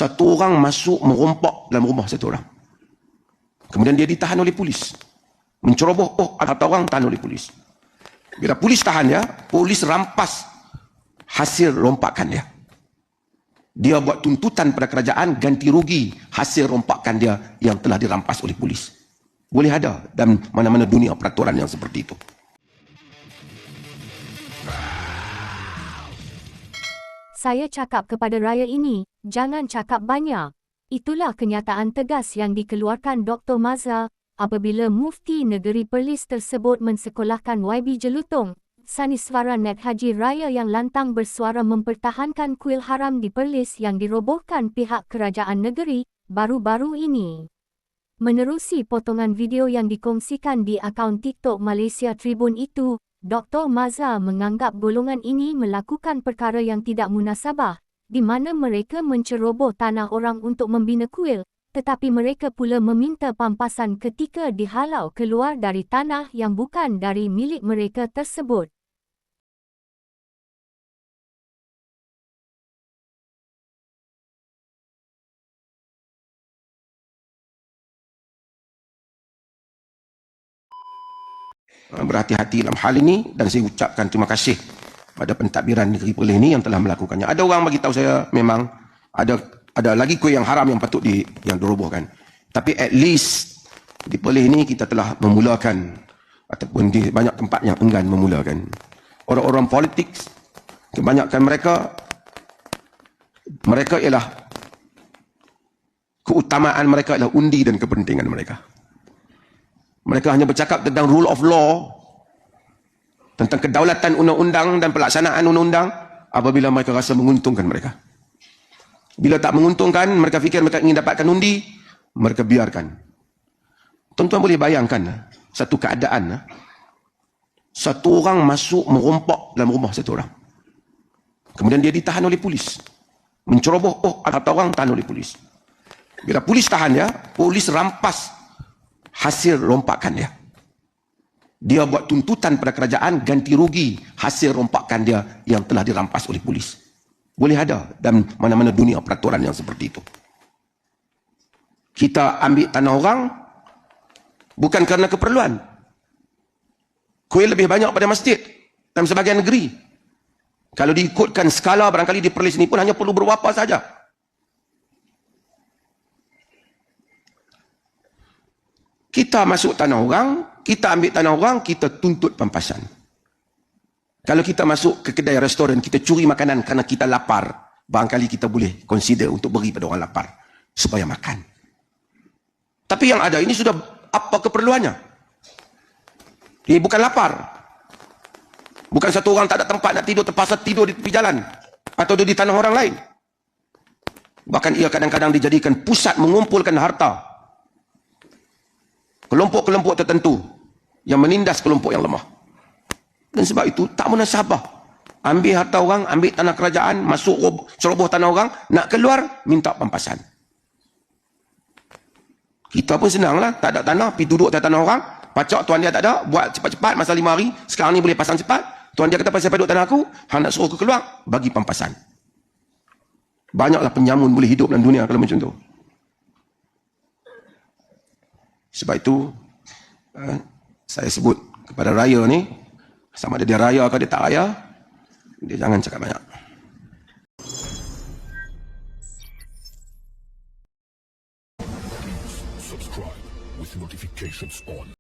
satu orang masuk merompak dalam rumah satu orang. Kemudian dia ditahan oleh polis. Menceroboh harta orang, tahan oleh polis. Bila polis tahan dia, polis rampas hasil rompakan dia. Dia buat tuntutan pada kerajaan ganti rugi hasil rompakan dia yang telah dirampas oleh polis. Boleh ada dalam mana-mana dunia peraturan yang seperti itu. Saya cakap kepada rakyat ini, jangan cakap banyak. Itulah kenyataan tegas yang dikeluarkan Dr. Mazhar apabila Mufti Negeri Perlis tersebut mensekolahkan YB Jelutong, Saniswara Net Haji Raya yang lantang bersuara mempertahankan kuil haram di Perlis yang dirobohkan pihak kerajaan negeri baru-baru ini. Menerusi potongan video yang dikongsikan di akaun TikTok Malaysia Tribun itu, Dr. Mazhar menganggap golongan ini melakukan perkara yang tidak munasabah, di mana mereka menceroboh tanah orang untuk membina kuil, tetapi mereka pula meminta pampasan ketika dihalau keluar dari tanah yang bukan dari milik mereka tersebut. Berhati-hati dalam hal ini dan saya ucapkan terima kasih pada pentadbiran Negeri Perlis ini yang telah melakukannya. Ada orang bagi tahu saya memang ada lagi kuil yang haram yang patut yang dirobohkan. Tapi at least di Perlis ini kita telah memulakan, ataupun di banyak tempat yang enggan memulakan. Orang-orang politik, kebanyakan mereka ialah keutamaan mereka adalah undi dan kepentingan mereka. Mereka hanya bercakap tentang rule of law, tentang kedaulatan undang-undang dan pelaksanaan undang-undang apabila mereka rasa menguntungkan mereka. Bila tak menguntungkan, mereka fikir mereka ingin dapatkan undi, mereka biarkan. Tuan-tuan boleh bayangkan satu keadaan, satu orang masuk merompak dalam rumah satu orang. Kemudian dia ditahan oleh polis. Menceroboh harta orang, tahan oleh polis. Bila polis tahan dia, polis rampas hasil rompakan dia. Dia buat tuntutan pada kerajaan ganti rugi hasil rompakan dia yang telah dirampas oleh polis. Boleh ada dalam mana-mana dunia peraturan yang seperti itu. Kita ambil tanah orang bukan kerana keperluan. Kuil lebih banyak pada masjid dalam sebahagian negeri. Kalau diikutkan skala, barangkali di Perlis ini pun hanya perlu berapa saja. Kita masuk tanah orang, kita ambil tanah orang, kita tuntut pampasan. Kalau kita masuk ke kedai restoran, kita curi makanan kerana kita lapar, barangkali kita boleh consider untuk beri pada orang lapar supaya makan. Tapi yang ada ini sudah apa keperluannya? Dia bukan lapar. Bukan satu orang tak ada tempat nak tidur, terpaksa tidur di tepi jalan atau di tanah orang lain. Bahkan ia kadang-kadang dijadikan pusat mengumpulkan harta kelompok-kelompok tertentu yang menindas kelompok yang lemah. Dan sebab itu tak munasabah. Ambil harta orang, ambil tanah kerajaan, masuk ceroboh tanah orang, nak keluar minta pampasan. Kita pun senanglah, tak ada tanah, pergi duduk atas tanah orang, pacak tuan dia tak ada, buat cepat-cepat masa 5 hari, sekarang ni boleh pasang cepat. Tuan dia kata pasal duduk tanah aku, hang nak suruh aku keluar, bagi pampasan. Banyaklah penyamun boleh hidup dalam dunia kalau macam tu. Sebab itu saya sebut kepada raya ni, sama ada dia raya atau dia tak raya, dia jangan cakap banyak. Subscribe with notifications on.